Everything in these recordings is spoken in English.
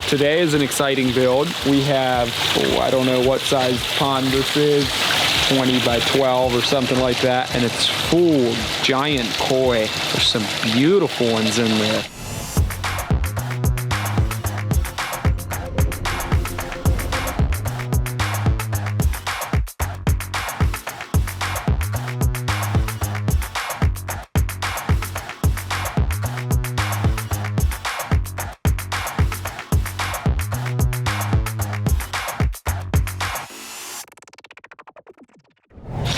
today is an exciting build. We have, I don't know what size pond this is, 20 by 12 or something like that, and it's full of giant koi. There's some beautiful ones in there.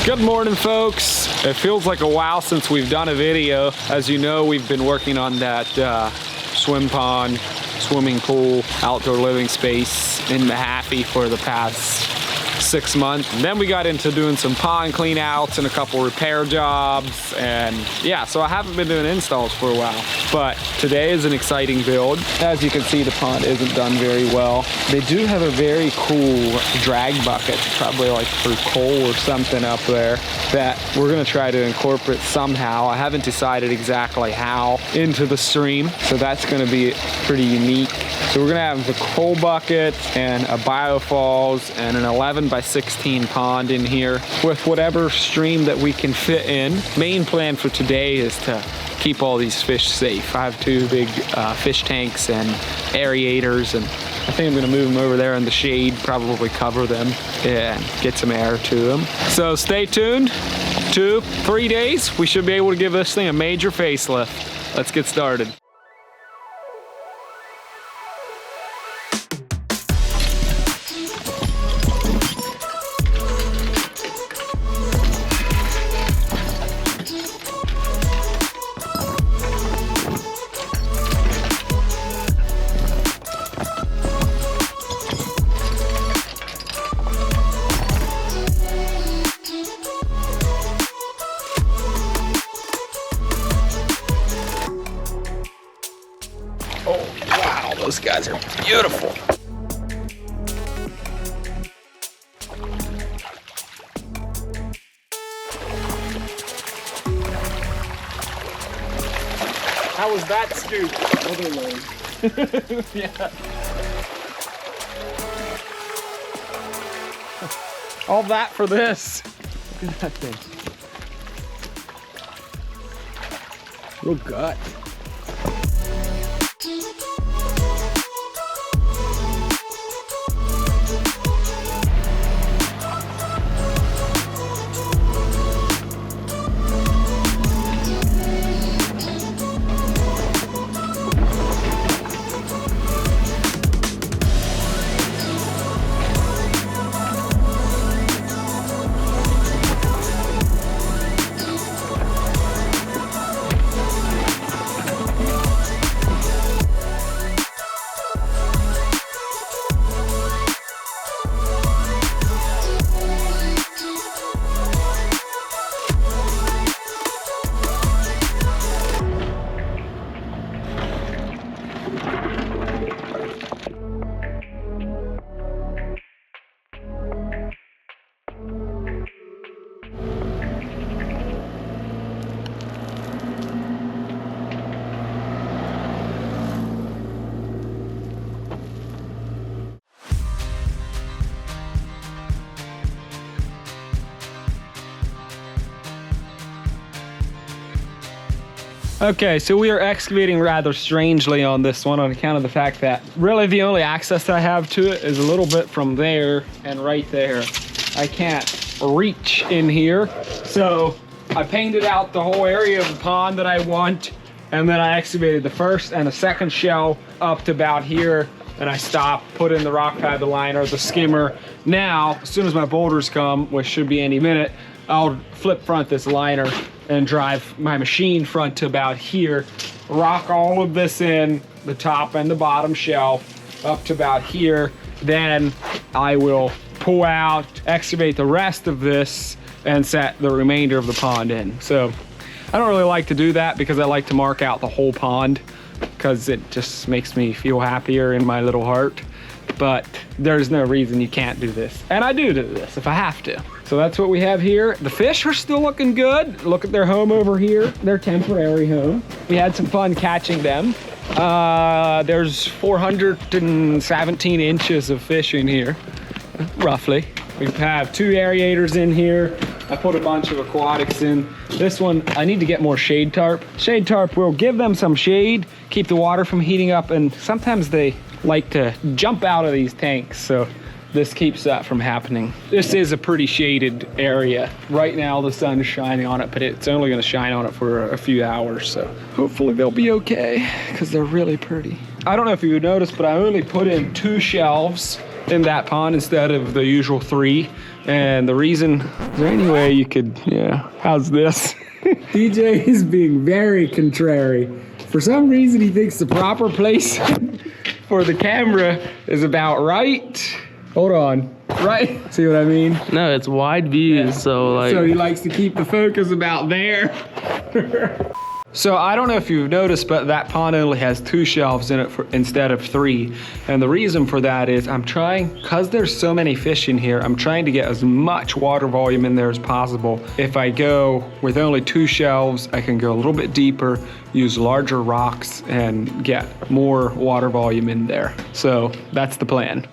Good morning, folks. It feels like a while since we've done a video. As you know, we've been working on that swim pond, swimming pool, outdoor living space in Mahaffey for the past 6 months. And then we got into doing some pond clean outs and a couple repair jobs. And yeah, so I haven't been doing installs for a while. But today is an exciting build. As you can see, the pond isn't done very well. They do have a very cool drag bucket, probably like for coal or something up there, that we're gonna try to incorporate somehow. I haven't decided exactly how into the stream, so that's gonna be pretty unique. So we're gonna have the coal bucket and a biofalls and an 11 by 16 pond in here with whatever stream that we can fit in. Main plan for today is to keep all these fish safe. I have 2 big fish tanks and aerators, and I think I'm gonna move them over there in the shade, probably cover them and get some air to them. So stay tuned. 2-3 days, we should be able to give this thing a major facelift. Let's get started. Oh, wow, those guys are beautiful. How was that scoop? Other load. Yeah. All that for this. Look at that thing. Real gut. Okay, so we are excavating rather strangely on this one on account of the fact that really the only access I have to it is a little bit from there and right there. I can't reach in here. So I painted out the whole area of the pond that I want, and then I excavated the first and the second shell up to about here. And I stopped, put in the rock pad, the liner, the skimmer. Now, as soon as my boulders come, which should be any minute, I'll flip front this liner and drive my machine front to about here, rock all of this in, the top and the bottom shelf, up to about here. Then I will pull out, excavate the rest of this, and set the remainder of the pond in. So I don't really like to do that because I like to mark out the whole pond because it just makes me feel happier in my little heart. But there's no reason you can't do this. And I do this if I have to. So that's what we have here. The fish are still looking good. Look at their home over here, their temporary home. We had some fun catching them. There's 417 inches of fish in here, roughly. We have 2 aerators in here. I put a bunch of aquatics in. This one, I need to get more shade tarp. Shade tarp will give them some shade, keep the water from heating up, and sometimes they like to jump out of these tanks, so this keeps that from happening. This is a pretty shaded area. Right now the sun is shining on it, but it's only gonna shine on it for a few hours, so hopefully they'll be okay, because they're really pretty. I don't know if you noticed, but I only put in 2 shelves in that pond instead of the usual 3. And the reason, is there any way you could, yeah, how's this? DJ is being very contrary. For some reason, he thinks the proper place for the camera is about right. Hold on, right? See what I mean? No, it's wide views, yeah. So he likes to keep the focus about there. So I don't know if you've noticed, but that pond only has 2 shelves in it instead of 3. And the reason for that is I'm trying, because there's so many fish in here, I'm trying to get as much water volume in there as possible. If I go with only 2 shelves, I can go a little bit deeper, use larger rocks, and get more water volume in there. So that's the plan.